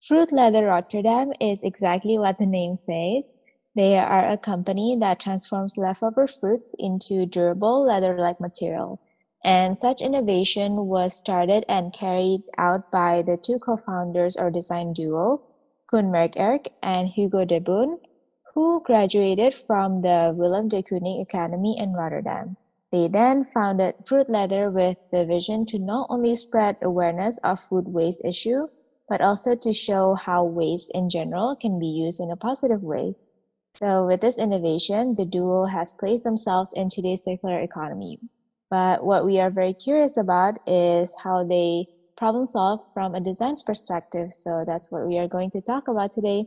Fruitleather Rotterdam is exactly what the name says. They are a company that transforms leftover fruits into durable leather-like material. And such innovation was started and carried out by the two co-founders or design duo, Koen and Hugo de Boon, who graduated from the Willem de Kooning Academy in Rotterdam. They then founded Fruitleather with the vision to not only spread awareness of food waste issue, but also to show how waste in general can be used in a positive way. So with this innovation, the duo has placed themselves in today's circular economy. But what we are very curious about is how they problem solve from a design's perspective. So that's what we are going to talk about today.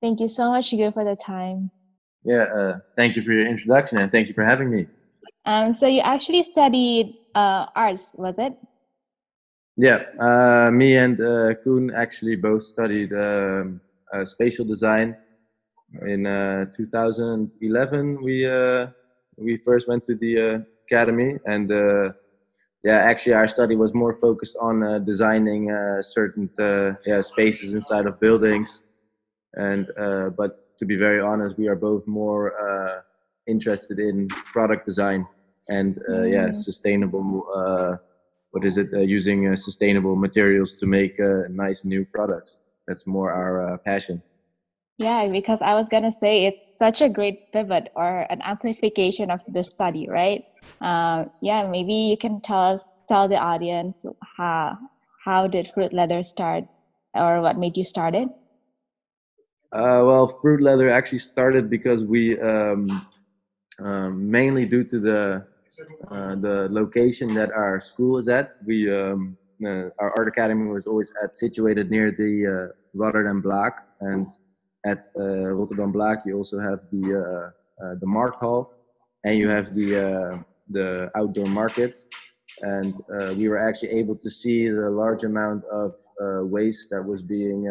Thank you so much, Hugo, for the time. Yeah, thank you for your introduction and thank you for having me. So you actually studied arts, was it? Yeah, me and Koen actually both studied spatial design. In 2011, we first went to the academy, and yeah, actually our study was more focused on designing certain spaces inside of buildings. And but to be very honest, we are both more interested in product design and sustainable. What is it? Using sustainable materials to make nice new products. That's more our passion. Yeah, because I was gonna say it's such a great pivot or an amplification of the study, right? Yeah, maybe you can tell the audience how did Fruitleather start, or what made you start it? Well, Fruitleather actually started because we mainly due to the location that our school is at. Our art academy was always situated near the Rotterdam Blaak, and at Rotterdam Blaak you also have the Markt Hall, and you have the outdoor market. And we were actually able to see the large amount of waste that was being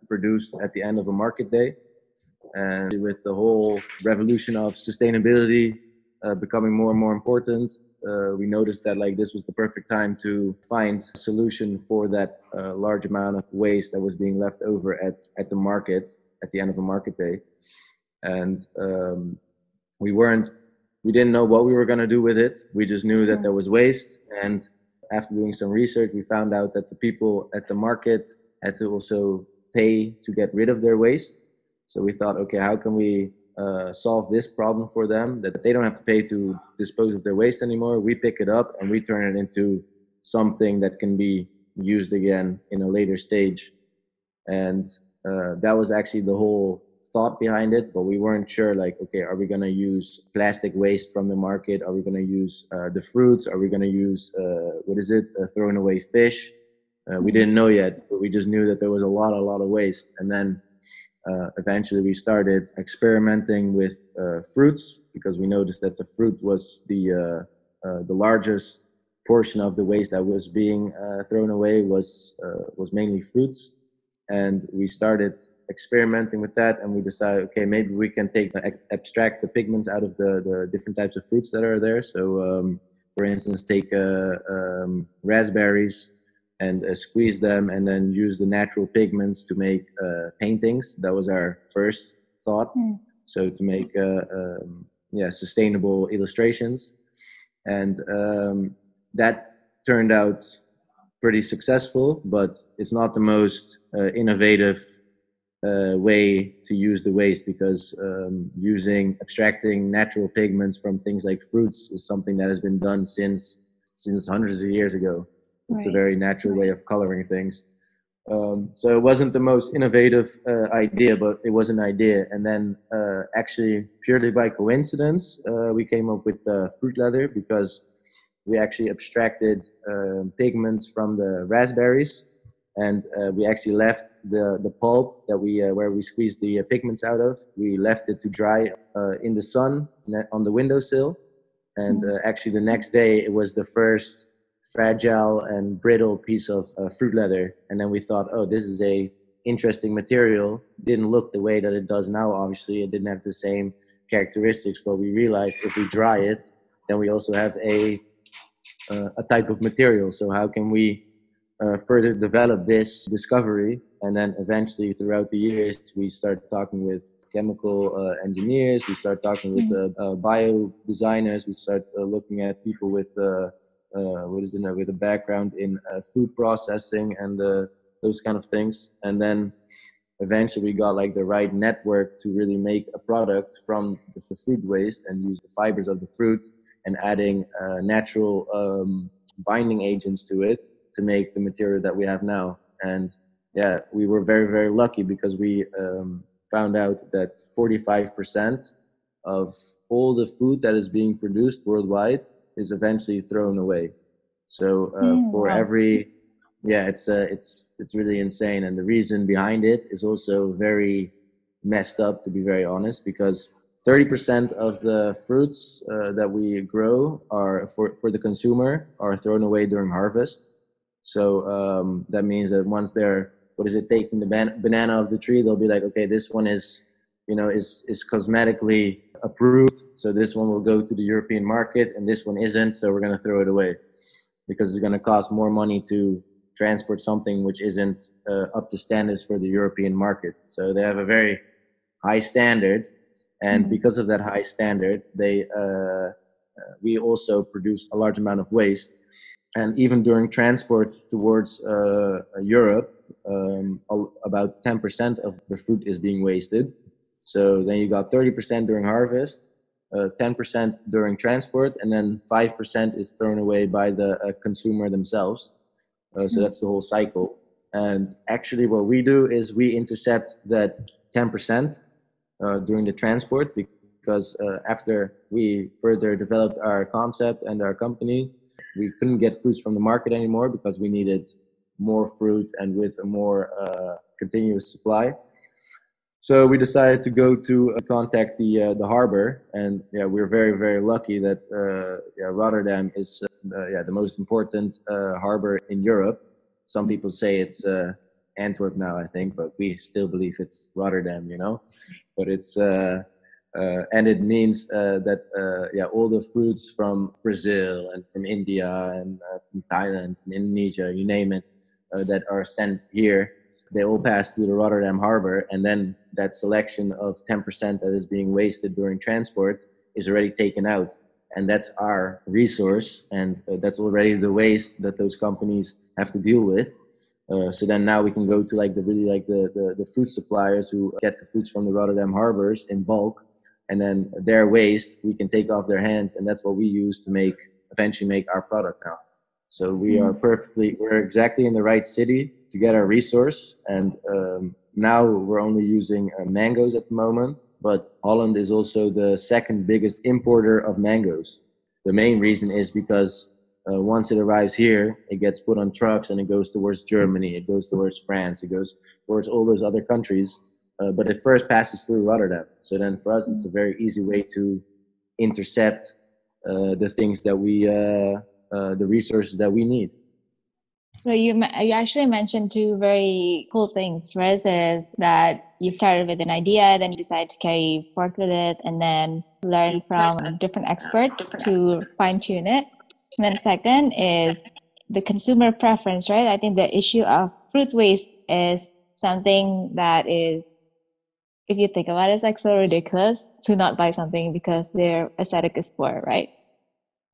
produced at the end of a market day. And with the whole revolution of sustainability becoming more and more important, we noticed that like this was the perfect time to find a solution for that large amount of waste that was being left over at the market at the end of a market day. And we didn't know what we were going to do with it. We just knew that there was waste. And after doing some research, we found out that the people at the market had to also pay to get rid of their waste. So we thought, okay, how can we solve this problem for them, that they don't have to pay to dispose of their waste anymore? We pick it up and we turn it into something that can be used again in a later stage. And that was actually the whole thought behind it, but we weren't sure, like, okay, are we going to use plastic waste from the market? Are we going to use the fruits? Are we going to use thrown away fish? We didn't know yet, but we just knew that there was a lot of waste. And then eventually we started experimenting with fruits, because we noticed that the fruit was the largest portion of the waste that was being thrown away was mainly fruits. And we started experimenting with that, and we decided, okay, maybe we can abstract the pigments out of the different types of fruits that are there. So for instance, take raspberries and squeeze them, and then use the natural pigments to make paintings. That was our first thought. So to make sustainable illustrations. And that turned out pretty successful, but it's not the most innovative way to use the waste, because abstracting natural pigments from things like fruits is something that has been done since hundreds of years ago. It's a very natural way of coloring things. So it wasn't the most innovative idea, but it was an idea. And then actually purely by coincidence, we came up with Fruitleather, because we actually abstracted pigments from the raspberries, and we actually left the pulp that where we squeezed the pigments out of. We left it to dry in the sun on the windowsill, and actually the next day it was the first fragile and brittle piece of fruit leather. And then we thought, oh, this is a interesting material. Didn't look the way that it does now, obviously. It didn't have the same characteristics, but we realized if we dry it, then we also have a type of material. So how can we further develop this discovery. And then eventually throughout the years, we start talking with chemical engineers, we start talking with bio designers, we start looking at people with with a background in food processing and those kind of things. And then eventually we got like the right network to really make a product from the fruit waste and use the fibers of the fruit and adding natural binding agents to it to make the material that we have now. And yeah, we were very, very lucky because we found out that 45% of all the food that is being produced worldwide is eventually thrown away. So for Wow. every, yeah, it's really insane. And the reason behind it is also very messed up, to be very honest, because 30% of the fruits that we grow are for the consumer are thrown away during harvest. So that means that once they're, what is it, taking the banana off the tree, they'll be like, okay, this one is, is cosmetically approved. So this one will go to the European market and this one isn't. So we're going to throw it away because it's going to cost more money to transport something which isn't up to standards for the European market. So they have a very high standard. And because of that high standard, we also produce a large amount of waste. And even during transport towards Europe, about 10% of the fruit is being wasted. So then you got 30% during harvest, 10% during transport, and then 5% is thrown away by the consumer themselves. So that's the whole cycle. And actually what we do is we intercept that 10% during the transport, because after we further developed our concept and our company, we couldn't get fruits from the market anymore because we needed more fruit and with a more continuous supply. So we decided to go to contact the harbor, and yeah, we're very, very lucky that Rotterdam is the most important harbor in Europe. Some people say it's Antwerp now, I think, but we still believe it's Rotterdam, But it's and it means that all the fruits from Brazil and from India and from Thailand, from Indonesia, you name it, that are sent here, they all pass through the Rotterdam harbor, and then that selection of 10% that is being wasted during transport is already taken out, and that's our resource, and that's already the waste that those companies have to deal with. So then now we can go to the fruit suppliers who get the fruits from the Rotterdam harbors in bulk, and then their waste we can take off their hands, and that's what we use to eventually make our product now. So we're exactly in the right city to get our resource. And now we're only using mangoes at the moment, but Holland is also the second biggest importer of mangoes. The main reason is because once it arrives here, it gets put on trucks and it goes towards Germany, it goes towards France, it goes towards all those other countries. But it first passes through Rotterdam. So then for us, it's a very easy way to intercept the things that the resources that we need. So you actually mentioned two very cool things. First is that you started with an idea, then you decided to carry forth with it, and then learn from different experts to fine tune it. And then second is the consumer preference, right? I think the issue of fruit waste is something that is, if you think about it, it's like so ridiculous to not buy something because their aesthetic is poor, right?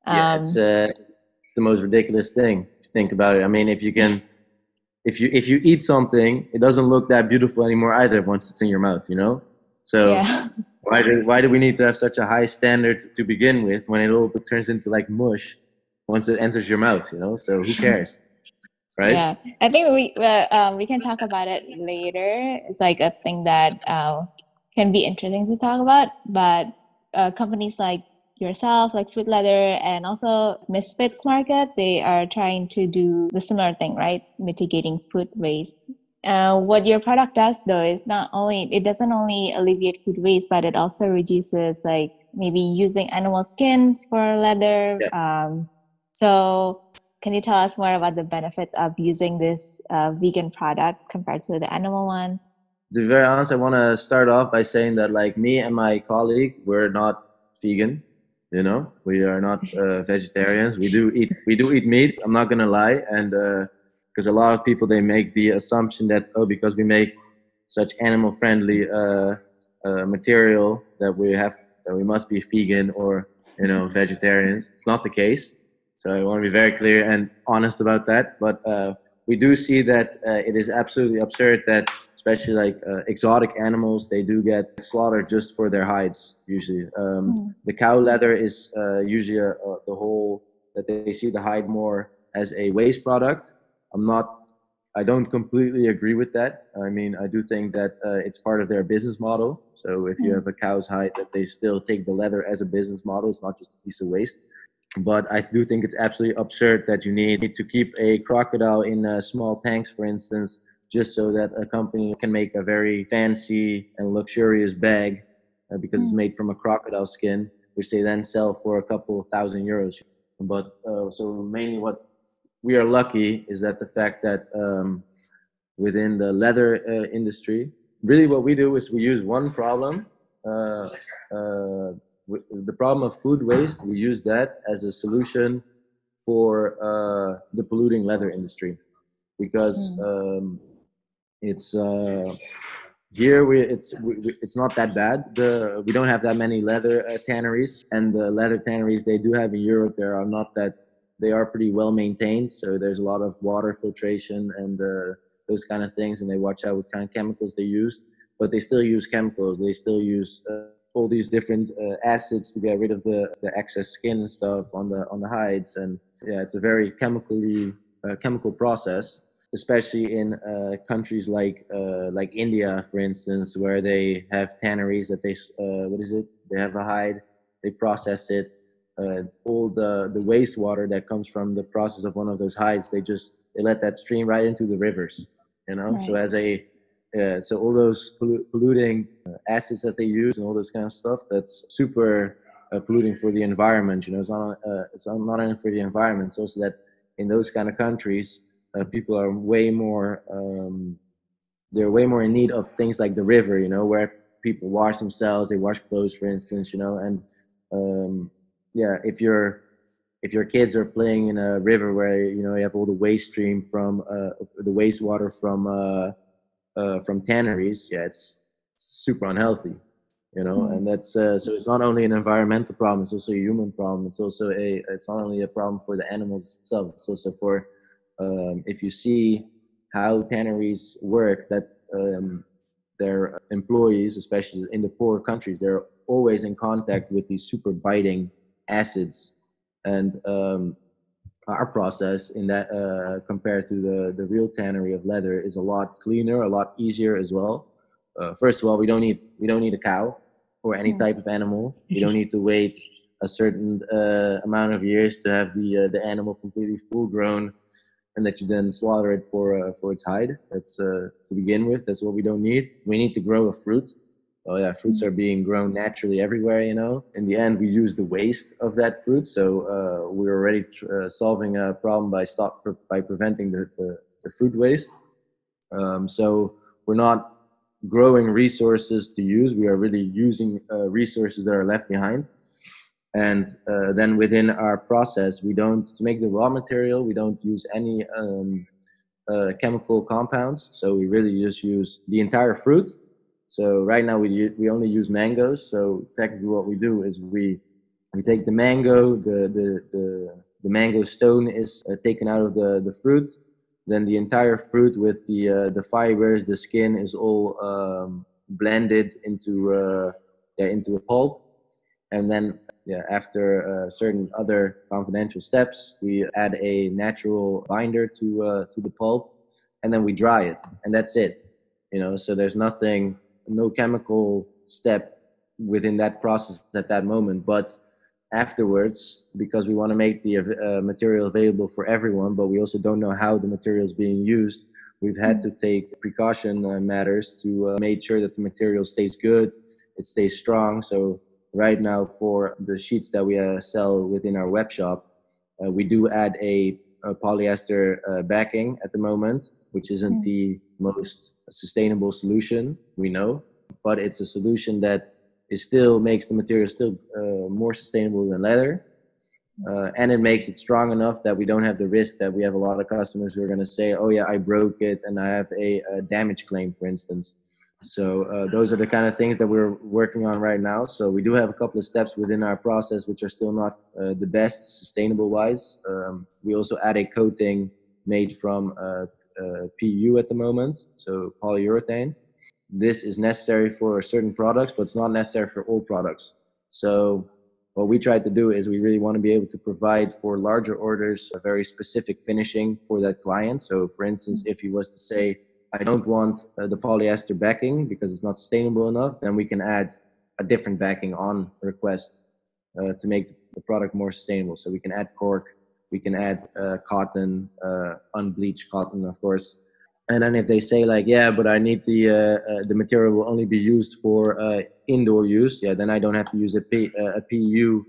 Yeah, it's the most ridiculous thing. If you think about it, I mean, if you eat something, it doesn't look that beautiful anymore either once it's in your mouth, So yeah. why do we need to have such a high standard to begin with when it all turns into like mush once it enters your mouth, So who cares, right? Yeah, I think we can talk about it later. It's like a thing that can be interesting to talk about. But companies like yourself, like Fruitleather, and also Misfits Market, they are trying to do the similar thing, right? Mitigating food waste. What your product does, though, is it doesn't only alleviate food waste, but it also reduces like maybe using animal skins for leather. Yeah. So can you tell us more about the benefits of using this vegan product compared to the animal one? To be very honest, I want to start off by saying that like me and my colleague, we're not vegan. We are not vegetarians. We do eat meat. I'm not gonna lie, and because a lot of people, they make the assumption that, oh, because we make such animal friendly material that we must be vegan or vegetarians. It's not the case. So I want to be very clear and honest about that. But we do see that it is absolutely absurd that especially like exotic animals, they do get slaughtered just for their hides usually. The cow leather is usually the whole that they see the hide more as a waste product. I don't completely agree with that. I mean, I do think that it's part of their business model. So if you have a cow's hide, that they still take the leather as a business model. It's not just a piece of waste. But I do think it's absolutely absurd that you need to keep a crocodile in small tanks, for instance, just so that a company can make a very fancy and luxurious bag because it's made from a crocodile skin, which they then sell for a couple of €1,000. But so mainly what we are lucky is that the fact that within the leather industry, really what we do is we use one problem, the problem of food waste. We use that as a solution for the polluting leather industry, because it's here it's not that bad. We don't have that many leather tanneries, and the leather tanneries they do have in Europe, they are pretty well maintained. So there's a lot of water filtration and those kind of things, and they watch out what kind of chemicals they use. But they still use chemicals. They still use all these different acids to get rid of the excess skin and stuff on the hides. And yeah, it's a very chemical process, especially in countries like India, for instance, where they have tanneries that they have a hide, they process it, all the wastewater that comes from the process of one of those hides, they let that stream right into the rivers, Right. So all those polluting acids that they use and all this kind of stuff, that's super polluting for the environment. It's not only for the environment, it's also that in those kind of countries, people are way more they're way more in need of things like the river, where people wash themselves, they wash clothes, for instance, and if your kids are playing in a river where you have all the waste stream from the wastewater from tanneries, it's super unhealthy, and that's so it's not only an environmental problem, it's also a human problem. It's not only a problem for the animals itself, it's also for if you see how tanneries work, that their employees, especially in the poorer countries, they're always in contact with these super biting acids. And our process in that compared to the real tannery of leather is a lot cleaner, a lot easier as well. First of all, we don't need a cow or any type of animal. We don't need to wait a certain amount of years to have the animal completely full grown, and that you then slaughter it for its hide. That's to begin with. That's what we don't need. We need to grow a fruit. Oh yeah, fruits are being grown naturally everywhere. In the end, we use the waste of that fruit. So we're already solving a problem by preventing the fruit waste. So we're not growing resources to use. We are really using resources that are left behind. And then within our process, to make the raw material, we don't use any chemical compounds. So we really just use the entire fruit. So right now we only use mangoes. So technically what we do is we take the mango, the mango stone is taken out of the fruit. Then the entire fruit with the fibers, the skin is all blended into a pulp. And then after certain other confidential steps, we add a natural binder to the pulp, and then we dry it, and that's it. So there's no chemical step within that process at that moment. But afterwards, because we want to make the material available for everyone, but we also don't know how the material is being used, we've had to take precaution matters to make sure that the material stays good, it stays strong. So right now, for the sheets that we sell within our web shop, we do add a polyester backing at the moment, which isn't the most sustainable solution, we know, but it's a solution that makes the material still more sustainable than leather. And it makes it strong enough that we don't have the risk that we have a lot of customers who are going to say, oh yeah, I broke it and I have a damage claim, for instance. So those are the kind of things that we're working on right now. So we do have a couple of steps within our process which are still not the best sustainable wise. We also add a coating made from PU at the moment, so polyurethane. This is necessary for certain products, but it's not necessary for all products. So what we try to do is we really want to be able to provide for larger orders a very specific finishing for that client. So for instance, if he was to say, I don't want the polyester backing because it's not sustainable enough, then we can add a different backing on request to make the product more sustainable. So we can add cork, we can add cotton, unbleached cotton, of course. And then if they say like, yeah, but I need the material will only be used for indoor use, yeah, then I don't have to use a PU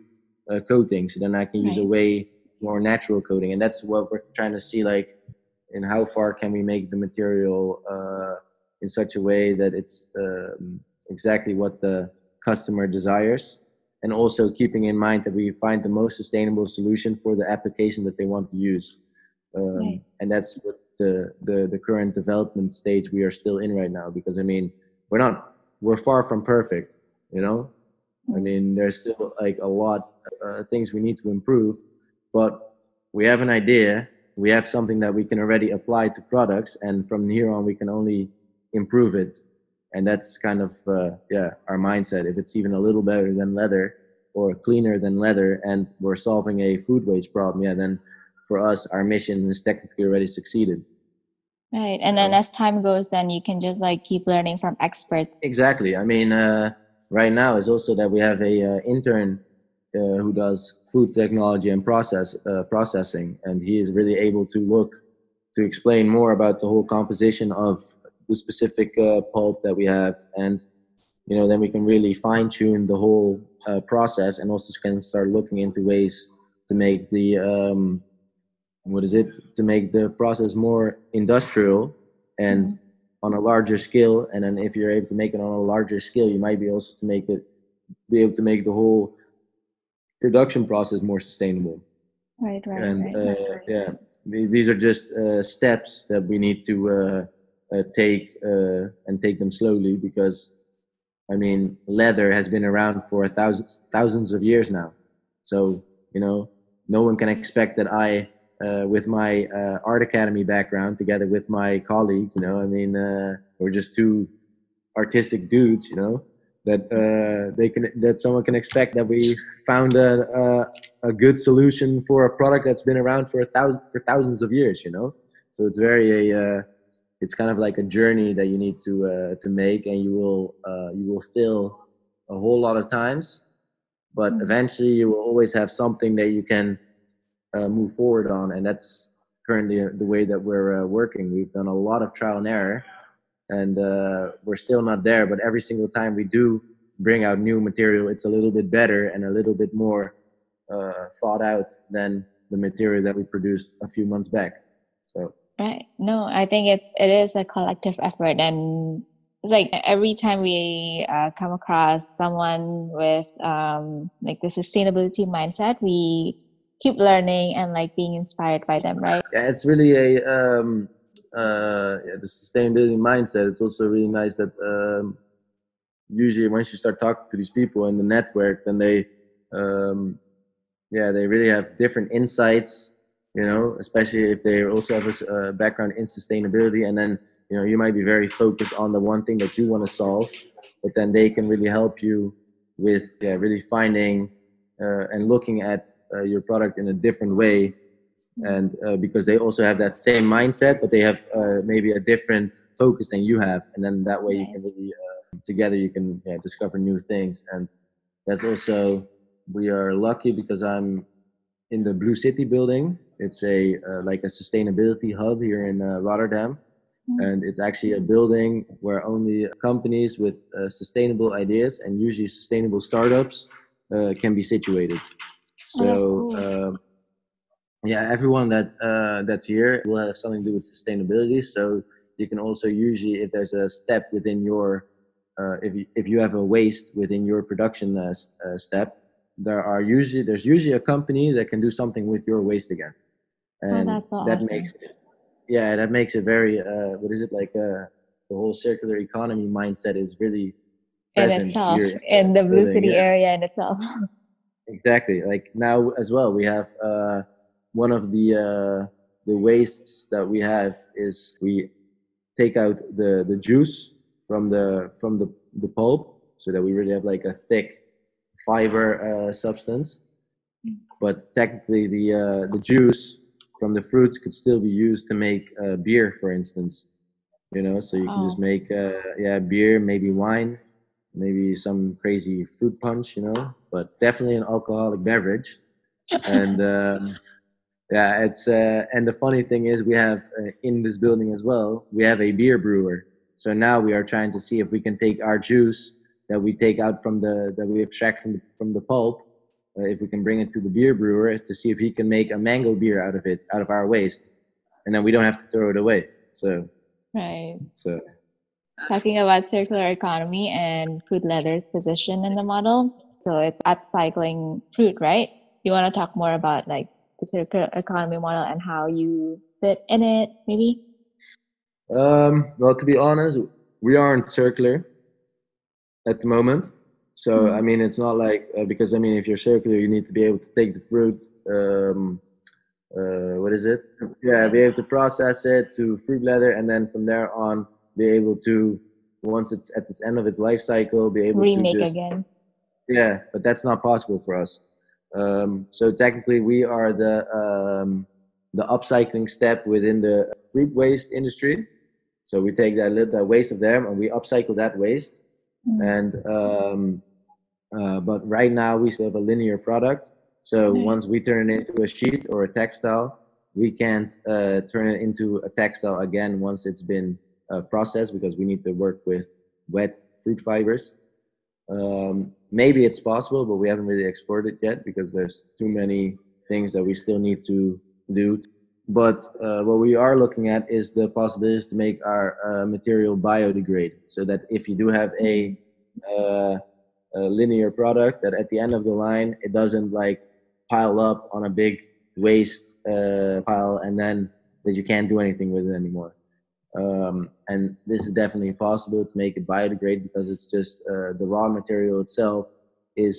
coating. So then I can use a way more natural coating. And that's what we're trying to see, like, in how far can we make the material in such a way that it's exactly what the customer desires. And also keeping in mind that we find the most sustainable solution for the application that they want to use. And that's what the current development stage we are still in right now, because I mean we're far from perfect, you know. I mean, there's still like a lot of things we need to improve, but we have an idea, we have something that we can already apply to products, and from here on we can only improve it. And that's kind of our mindset. If it's even a little better than leather or cleaner than leather and we're solving a food waste problem, yeah, then for us, our mission is technically already succeeded. Right. And then as time goes, then you can just like keep learning from experts. Exactly. I mean, right now is also that we have a intern who does food technology and processing, and he is really able to explain more about the whole composition of the specific pulp that we have. And, you know, then we can really fine tune the whole process, and also can start looking into ways to make the to make the process more industrial and on a larger scale. And then if you're able to make it on a larger scale, you might be also to be able to make the whole production process more sustainable. Right. Yeah, these are just steps that we need to take and take them slowly, because I mean, leather has been around for thousands of years now. So, you know, no one can expect that I, with my art academy background, together with my colleague, you know, I mean, we're just two artistic dudes, you know, that someone can expect that we found a good solution for a product that's been around for thousands of years, you know. So it's it's kind of like a journey that you need to make, and you will fail a whole lot of times, but eventually you will always have something that you can move forward on. And that's currently the way that we're working. We've done a lot of trial and error, and we're still not there, but every single time we do bring out new material, it's a little bit better and a little bit more thought out than the material that we produced a few months back. So right. No, I think it is a collective effort, and it's like every time we come across someone with like the sustainability mindset, we keep learning and like being inspired by them, right? Yeah, it's really the sustainability mindset. It's also really nice that usually once you start talking to these people in the network, then they really have different insights, you know, especially if they also have a background in sustainability. And then, you know, you might be very focused on the one thing that you want to solve, but then they can really help you with really finding and looking at your product in a different way. And because they also have that same mindset, but they have maybe a different focus than you have. And then that way you can really, together you can discover new things. And that's also, we are lucky because I'm in the Blue City building. It's like a sustainability hub here in Rotterdam. And it's actually a building where only companies with sustainable ideas and usually sustainable startups can be situated. So everyone that's here will have something to do with sustainability. So you can also usually, if there's a step within your if you have a waste within your production step, there's usually a company that can do something with your waste again, Oh, and that's so that awesome. makes it very what is it like the whole circular economy mindset is really In present itself, here in in the the Blue building. City Yeah, area in itself. exactly. Like now as well, we have one of the wastes that we have is we take out the juice from the pulp, so that we really have like a thick fiber substance. But technically, the juice from the fruits could still be used to make beer, for instance. So you can just Oh. make beer, maybe wine, maybe some crazy fruit punch, but definitely an alcoholic beverage. And it's and the funny thing is we have in this building as well, we have a beer brewer. So now we are trying to see if we can take our juice that we take out that we extract from the pulp, if we can bring it to the beer brewer to see if he can make a mango beer out of it, out of our waste, and then we don't have to throw it away. So Right. so Talking about circular economy and Fruitleather's position in the model. So it's upcycling fruit, right? You want to talk more about like the circular economy model and how you fit in it, maybe? well, to be honest, we aren't circular at the moment. So I Mm. mean, it's not like because I mean, if you're circular, you need to be able to take the fruit. What is it? Yeah, be able to process it to fruit leather, and then from there on, be able to, once it's at its end of its life cycle, be able to Remake just, again. yeah. But that's not possible for us. So technically, we are the upcycling step within the fruit waste industry. So we take that waste of them and we upcycle that waste. Mm. And but right now we still have a linear product. So Right. once we turn it into a sheet or a textile, we can't turn it into a textile again once it's been processed, because we need to work with wet fruit fibers. Maybe it's possible, but we haven't really explored it yet because there's too many things that we still need to do. But what we are looking at is the possibilities to make our material biodegrade, so that if you do have uh, a linear product, that at the end of the line it doesn't like pile up on a big waste pile, and then that you can't do anything with it anymore. And this is definitely possible to make it biodegrade, because it's just the raw material itself is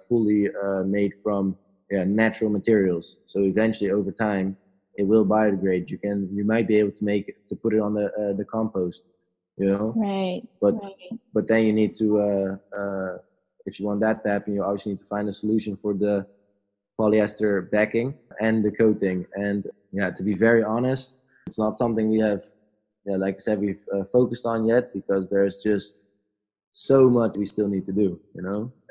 fully made from natural materials. So eventually, over time, it will biodegrade. You might be able to put it on the compost, Right. but then you need to if you want that to happen, you obviously need to find a solution for the polyester backing and the coating. And to be very honest, it's not something we have, like I said, we've focused on yet, because there's just so much we still need to do,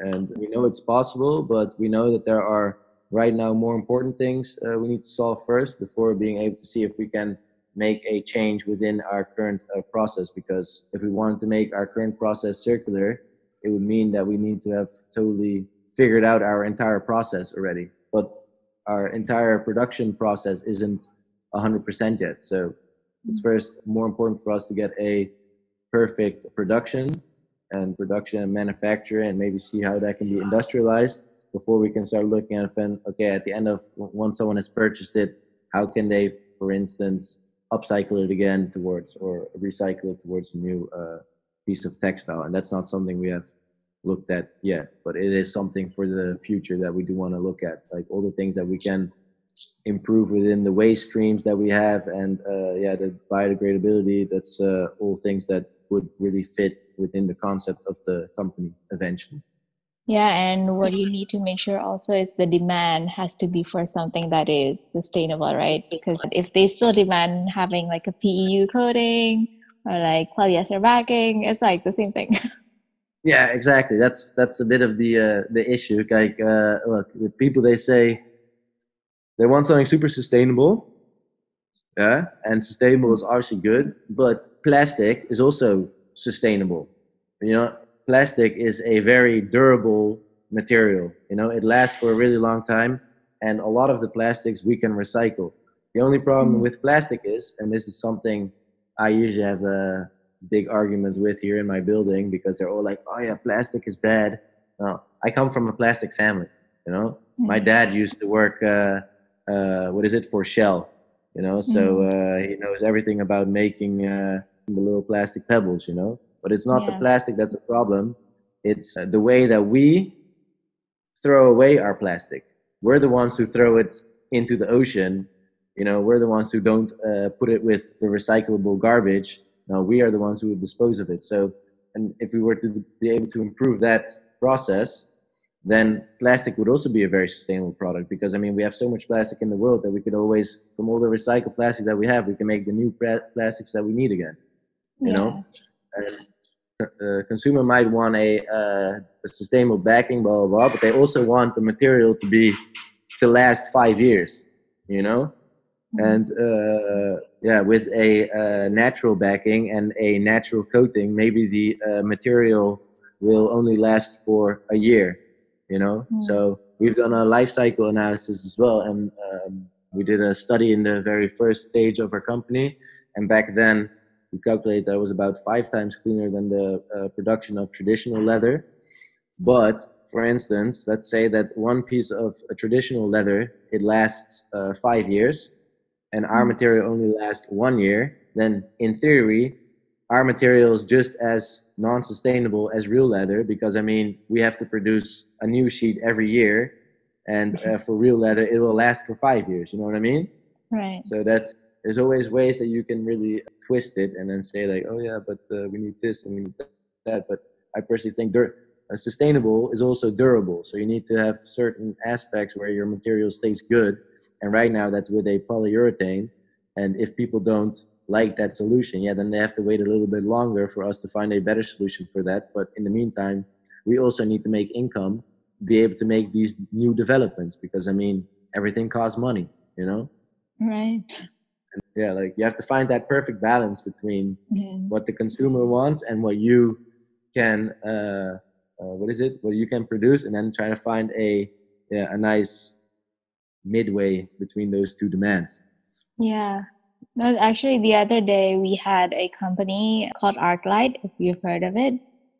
and we know it's possible, but we know that there are right now more important things we need to solve first before being able to see if we can make a change within our current process. Because if we wanted to make our current process circular, it would mean that we need to have totally figured out our entire process already. But our entire production process isn't 100% yet. So it's first more important for us to get a perfect production and manufacture, and maybe see how that can be industrialized before we can start looking at okay, at the end of once someone has purchased it, how can they, for instance, upcycle it again towards, or recycle it towards a new piece of textile. And that's not something we have looked at yet, but it is something for the future that we do want to look at, like all the things that we can improve within the waste streams that we have, and the biodegradability. That's all things that would really fit within the concept of the company eventually. Yeah, and what you need to make sure also is the demand has to be for something that is sustainable, right? Because if they still demand having like a PEU coating or like polyester backing, it's like the same thing. Yeah, exactly. That's a bit of the issue. Like, look, the people, they say they want something super sustainable. Yeah, and sustainable is obviously good, but plastic is also sustainable. Plastic is a very durable material. It lasts for a really long time, and a lot of the plastics we can recycle. The only problem Mm. with plastic is, and this is something I usually have big arguments with here in my building, because they're all like, "Oh yeah, plastic is bad." No, I come from a plastic family. You know, my dad used to work, for Shell. You know, so he knows everything about making the little plastic pebbles. You know, but it's not the plastic that's a problem. It's the way that we throw away our plastic. We're the ones who throw it into the ocean. You know, we're the ones who don't put it with the recyclable garbage. No, we are the ones who would dispose of it. So, and if we were to be able to improve that process, then plastic would also be a very sustainable product, because I mean, we have so much plastic in the world that we could always, from all the recycled plastic that we have, we can make the new plastics that we need again. You know, and the consumer might want a sustainable backing, blah blah blah, but they also want the material to last 5 years. You know, and with a natural backing and a natural coating, maybe the material will only last for a year. You know, so we've done a life cycle analysis as well, and we did a study in the very first stage of our company, and back then we calculated that it was about 5 times cleaner than the production of traditional leather. But for instance, let's say that one piece of a traditional leather, it lasts 5 years, and our material only lasts 1 year, then in theory, our material is just as non-sustainable as real leather, because I mean, we have to produce a new sheet every year, and for real leather, it will last for 5 years. You know what I mean? Right. So there's always ways that you can really twist it and then say like, oh yeah, but we need this and we need that. But I personally think sustainable is also durable. So you need to have certain aspects where your material stays good. And right now that's with a polyurethane. And if people don't like that solution, then they have to wait a little bit longer for us to find a better solution for that. But in the meantime, we also need to make income, be able to make these new developments, because I mean, everything costs money, you know? Right. And like you have to find that perfect balance between what the consumer wants and what you can, what you can produce, and then try to find a nice midway between those two demands. Yeah. No, actually, the other day we had a company called Arclight, if you've heard of it.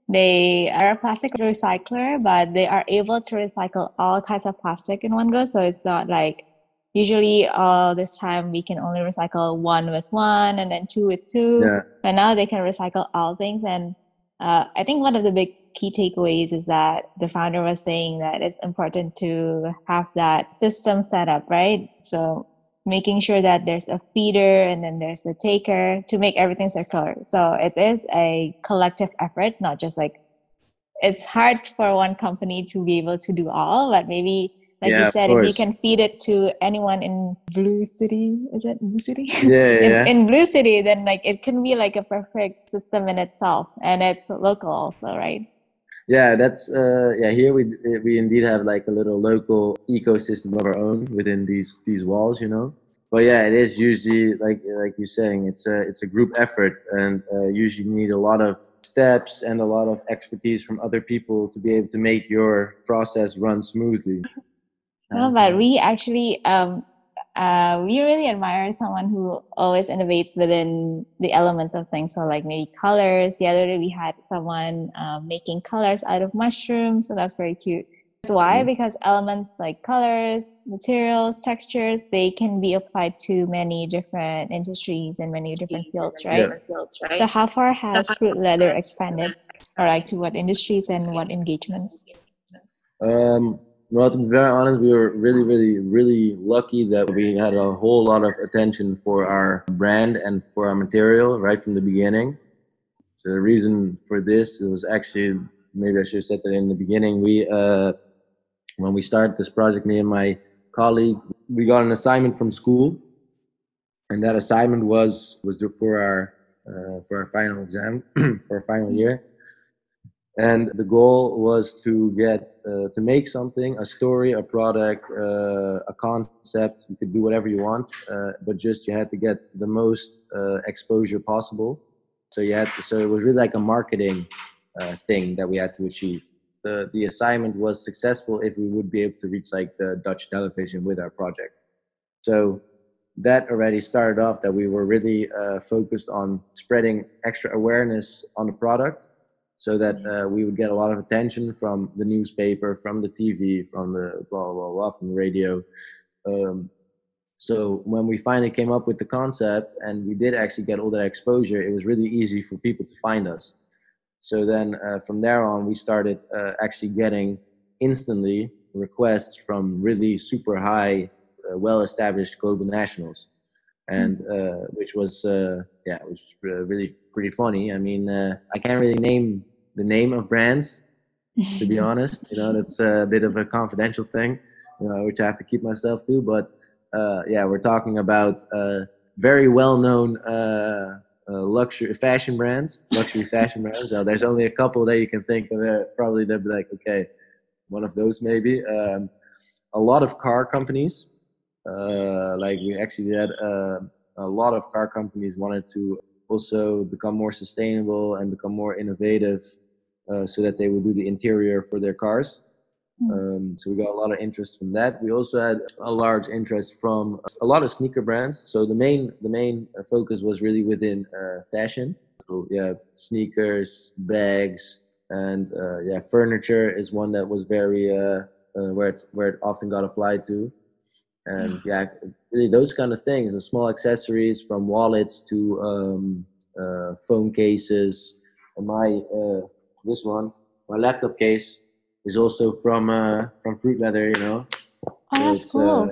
They are a plastic recycler, but they are able to recycle all kinds of plastic in one go. So it's not like usually all this time we can only recycle one with one and then two with two. Yeah. But now they can recycle all things. And I think one of the big key takeaways is that the founder was saying that it's important to have that system set up, right? So making sure that there's a feeder and then there's the taker to make everything circular. So it is a collective effort, not just like, it's hard for one company to be able to do all, but maybe like you said, if you can feed it to anyone in Blue City, is it Blue City? Yeah. In Blue City, then like it can be like a perfect system in itself, and it's local also, right? Yeah, that's here we indeed have like a little local ecosystem of our own within these walls, you know. But yeah, it is usually like you're saying, it's a group effort, and usually you need a lot of steps and a lot of expertise from other people to be able to make your process run smoothly. No, but we actually we really admire someone who always innovates within the elements of things. So like maybe colors. The other day we had someone making colors out of mushrooms. So that's very cute. Why? Because elements like colors, materials, textures, they can be applied to many different industries and many different fields, right? Yeah. So how far has Fruitleather expanded, or like to what industries and what engagements? Well, to be very honest, we were really, really, really lucky that we had a whole lot of attention for our brand and for our material right from the beginning. So the reason for this, it was actually, maybe I should have said that in the beginning, when we started this project, me and my colleague, we got an assignment from school, and that assignment was for our final exam, for our final year. And the goal was to get to make something, a story, a product, a concept. You could do whatever you want, but just you had to get the most exposure possible. So it was really like a marketing thing that we had to achieve. The assignment was successful if we would be able to reach like the Dutch television with our project. So that already started off that we were really focused on spreading extra awareness on the product. so that we would get a lot of attention from the newspaper, from the TV, from the blah blah blah, from the radio. So when we finally came up with the concept and we did actually get all that exposure, it was really easy for people to find us. So then from there on, we started actually getting instantly requests from really super high, well-established global nationals, and which was really pretty funny. I mean, I can't really name the name of brands, to be honest. That's a bit of a confidential thing, which I have to keep myself to. But we're talking about very well-known luxury fashion brands. Now, there's only a couple that you can think of. Probably they'll be like, okay, one of those maybe. A lot of car companies. Like we actually had a lot of car companies wanted to also become more sustainable and become more innovative, so that they would do the interior for their cars. So we got a lot of interest from that. We also had a large interest from a lot of sneaker brands. So the main focus was really within fashion. So sneakers, bags, and furniture is one that was very where it often got applied to. And really those kind of things, the small accessories from wallets to phone cases. And my laptop case is also from Fruitleather, Oh, that's cool.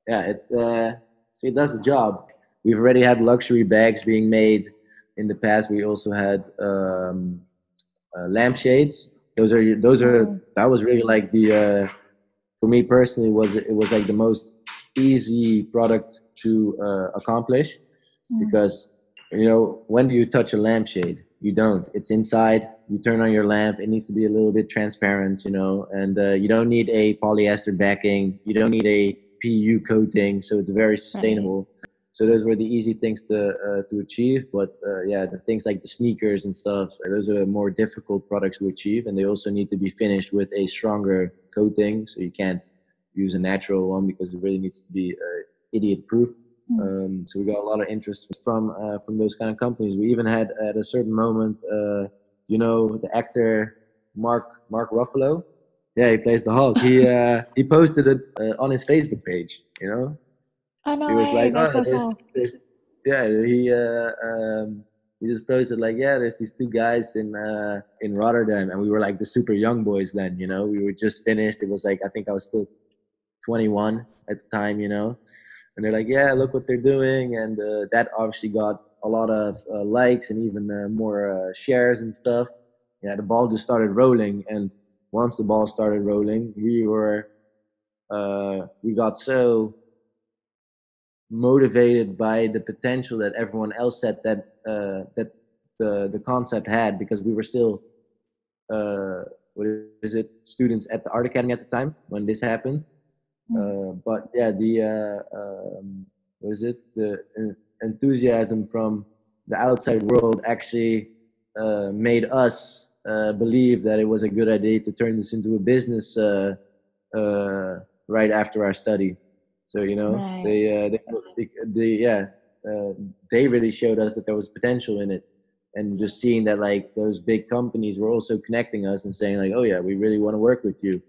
It does the job. We've already had luxury bags being made in the past. We also had lampshades. That was really like the for me personally it was like the most easy product to accomplish, because when do you touch a lampshade? You don't. It's inside. You turn on your lamp. It needs to be a little bit transparent, and you don't need a polyester backing. You don't need a PU coating, so it's very sustainable. Right. So those were the easy things to achieve. But the things like the sneakers and stuff, those are more difficult products to achieve, and they also need to be finished with a stronger coating. So you can't use a natural one because it really needs to be idiot proof. So we got a lot of interest from those kind of companies. We even had at a certain moment, the actor Mark Ruffalo. Yeah, he plays the Hulk. He posted it on his Facebook page. Oh no, he was like, that's so there's, cool. there's yeah. He just posted like, there's these two guys in Rotterdam, and we were like the super young boys then. We were just finished. It was like, I think I was still 21 at the time. And they're like, look what they're doing. And that obviously got a lot of likes and even more shares and stuff. The ball just started rolling. And once the ball started rolling, we got so motivated by the potential that everyone else said that the concept had, because we were still students at the art academy at the time when this happened. The enthusiasm from the outside world actually made us believe that it was a good idea to turn this into a business right after our study. So right. They really showed us that there was potential in it, and just seeing that like those big companies were also connecting us and saying like, oh yeah, we really want to work with you.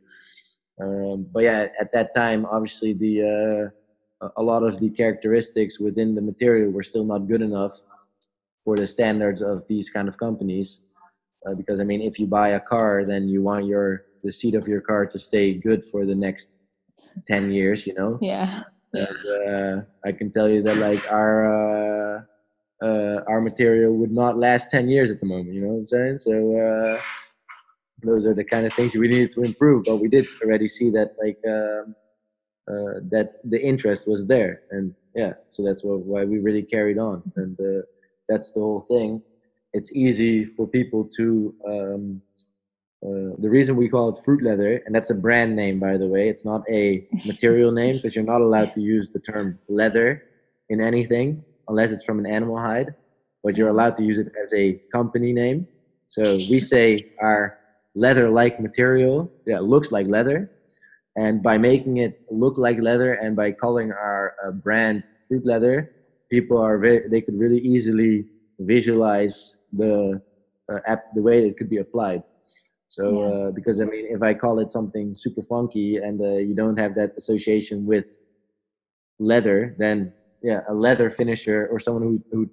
At that time, obviously a lot of the characteristics within the material were still not good enough for the standards of these kind of companies. Because I mean, if you buy a car, then you want the seat of your car to stay good for the next 10 years, Yeah. And I can tell you that like our material would not last 10 years at the moment. You know what I'm saying? So those are the kind of things we needed to improve, but we did already see that like that the interest was there, and so that's why we really carried on, and that's the whole thing. It's easy for people to the reason we call it Fruitleather, and that's a brand name, by the way. It's not a material name, because you're not allowed to use the term leather in anything unless it's from an animal hide, but you're allowed to use it as a company name. So we say our leather-like material looks like leather, and by making it look like leather and by calling our brand Fruitleather, people they could really easily visualize the the way it could be applied. So Yeah. because I mean, if I call it something super funky and you don't have that association with leather, then yeah, a leather finisher or someone who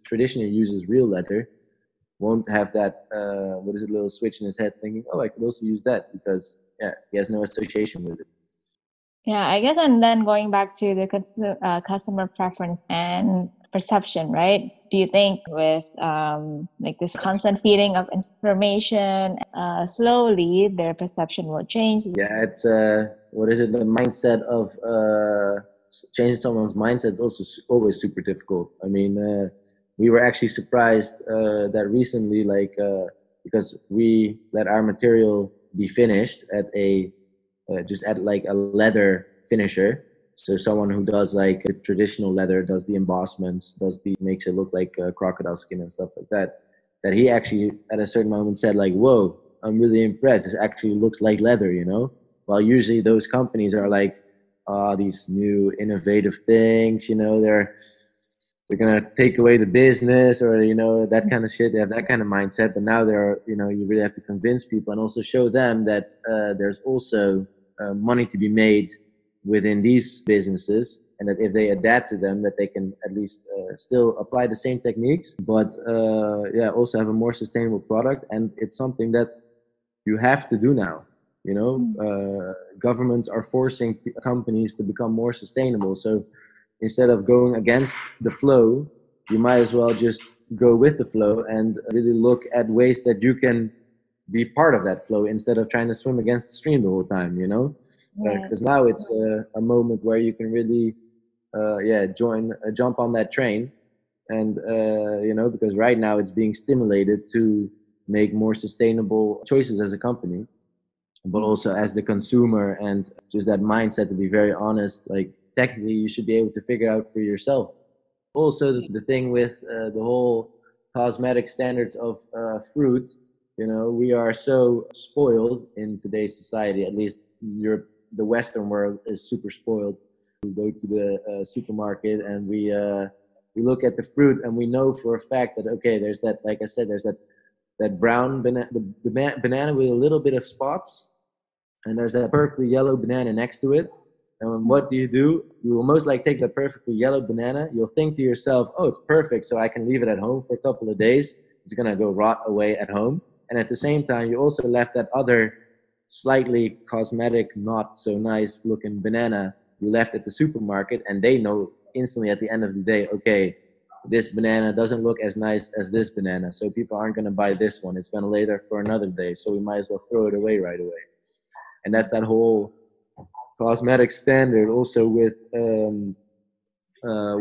traditionally uses real leather won't have that what is it, little switch in his head thinking, oh, I could also use that, because yeah, he has no association with it. Yeah, I guess, and then going back to the customer preference and perception, right? Do you think with like this constant feeding of information, slowly their perception will change? Yeah, it's what is it? The mindset of changing someone's mindset is also always super difficult. I mean, we were actually surprised that recently, like because we let our material be finished at a just at like a leather finisher. So someone who does like a traditional leather, does the embossments, makes it look like crocodile skin and stuff like that. That he actually at a certain moment said like, "Whoa, I'm really impressed. This actually looks like leather," you know. While usually those companies are like, these new innovative things, you know, they're gonna take away the business, or you know, that kind of shit. They have that kind of mindset. But now they're, you know, you really have to convince people and also show them that there's also money to be made within these businesses, and that if they adapt to them, that they can at least still apply the same techniques, but yeah, also have a more sustainable product. And it's something that you have to do now. You know, governments are forcing companies to become more sustainable. So instead of going against the flow, you might as well just go with the flow and really look at ways that you can be part of that flow instead of trying to swim against the stream the whole time, you know? Because now it's a moment where you can really, jump on that train. And, you know, because right now it's being stimulated to make more sustainable choices as a company, but also as the consumer, and just that mindset to be very honest, like technically you should be able to figure out for yourself. Also the thing with the whole cosmetic standards of fruit, you know, we are so spoiled in today's society, at least Europe, the Western world is super spoiled. We go to the supermarket and we look at the fruit and we know for a fact that, okay, there's that, like I said, there's that brown banana, the banana with a little bit of spots, and there's that perfectly yellow banana next to it. And what do? You will most likely take that perfectly yellow banana. You'll think to yourself, oh, it's perfect, so I can leave it at home for a couple of days. It's going to go rot away at home. And at the same time, you also left that other slightly cosmetic, not so nice looking banana you left at the supermarket, and they know instantly at the end of the day, okay, this banana doesn't look as nice as this banana, so people aren't going to buy this one. It's going to lay there for another day, so we might as well throw it away right away. And that's that whole cosmetic standard also with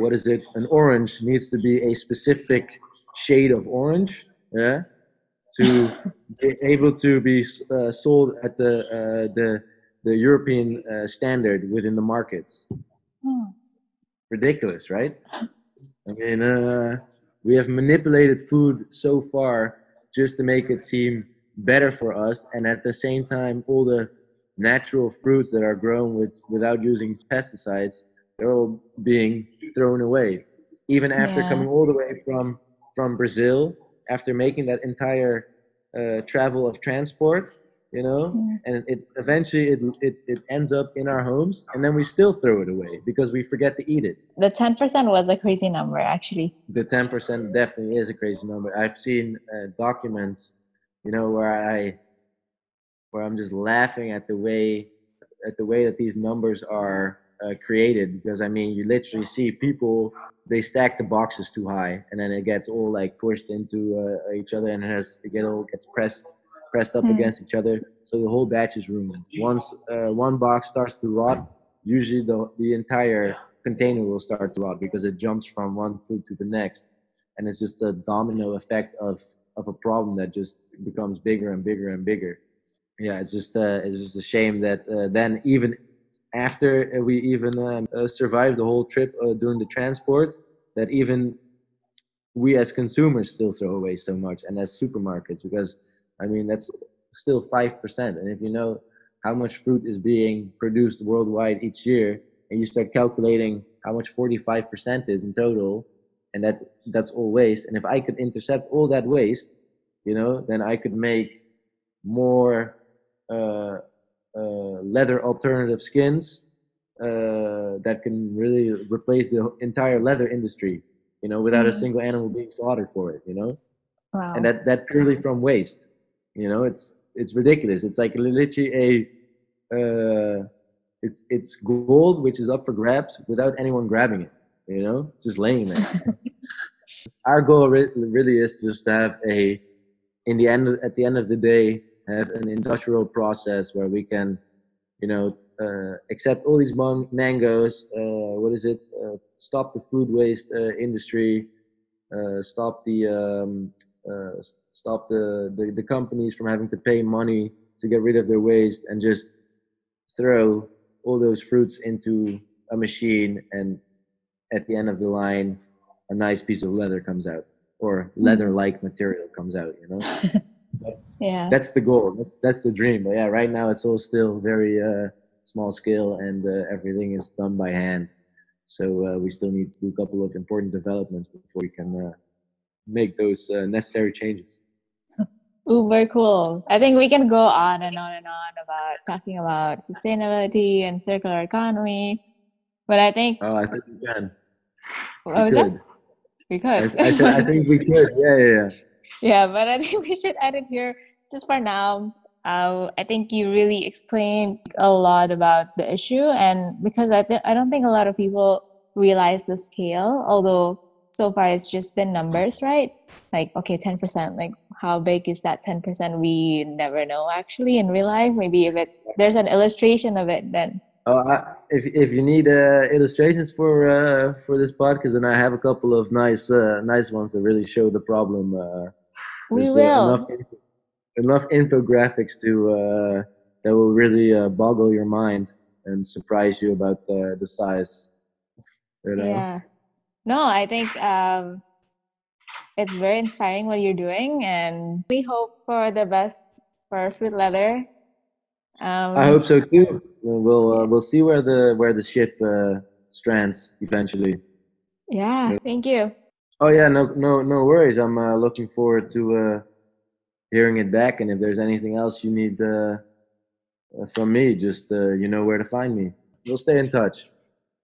what is it? An orange needs to be a specific shade of orange, yeah, to be able to be sold at the European standard within the markets. Ridiculous, right? I mean, we have manipulated food so far just to make it seem better for us, and at the same time, all the natural fruits that are grown without using pesticides, they're all being thrown away. Even after coming all the way from Brazil, after making that entire travel of transport, you know, and it eventually it ends up in our homes, and then we still throw it away because we forget to eat it. The 10% was a crazy number, actually. The 10% definitely is a crazy number. I've seen documents, you know, where I'm just laughing at the way that these numbers are created. Because I mean, you literally see people, they stack the boxes too high, and then it gets all like pushed into each other, and it all gets pressed up against each other, so the whole batch is ruined. Once one box starts to rot, usually the entire container will start to rot because it jumps from one fruit to the next, and it's just a domino effect of a problem that just becomes bigger and bigger and bigger. Yeah, it's just a shame that then even after we even survived the whole trip during the transport, that even we as consumers still throw away so much, and as supermarkets, because I mean that's still 5%, and if you know how much fruit is being produced worldwide each year, and you start calculating how much 45% is in total, and that's all waste, and if I could intercept all that waste, then I could make more uh, leather alternative skins that can really replace the entire leather industry, without a Mm. single animal being slaughtered for it. And Wow. that purely from waste. It's ridiculous. It's like literally it's gold which is up for grabs without anyone grabbing it. It's just laying there. Our goal really is just to have at the end of the day, have an industrial process where we can, accept all these mangoes. What is it? Stop the food waste industry. Stop the companies from having to pay money to get rid of their waste, and just throw all those fruits into a machine, and at the end of the line, a nice piece of leather comes out, or Mm. leather-like material comes out. Yeah. That's the goal. That's the dream. But yeah, right now it's all still very small scale, and everything is done by hand. So we still need to do a couple of important developments before we can make those necessary changes. Uber cool. I think we can go on and on and on about talking about sustainability and circular economy. But I think, Oh, I think we can. We what was that? could. We could. I said I think we could. Yeah, yeah, yeah. Yeah, but I think we should end it here just for now. I think you really explained a lot about the issue, and because I don't think a lot of people realize the scale, although so far it's just been numbers, right? Like, okay, 10%, like how big is that 10%? We never know actually in real life. Maybe if there's an illustration of it, then If you need illustrations for this podcast, then I have a couple of nice ones that really show the problem. we There's will. enough infographics to that will really boggle your mind and surprise you about the size. Yeah. No, I think it's very inspiring what you're doing, and we hope for the best for Fruit Leather. I Um, hope so too. yeah, We'll see where the ship strands eventually. yeah. Thank you. Oh yeah, no worries. I'm looking forward to hearing it back. And if there's anything else you need from me, just you know where to find me. We'll stay in touch.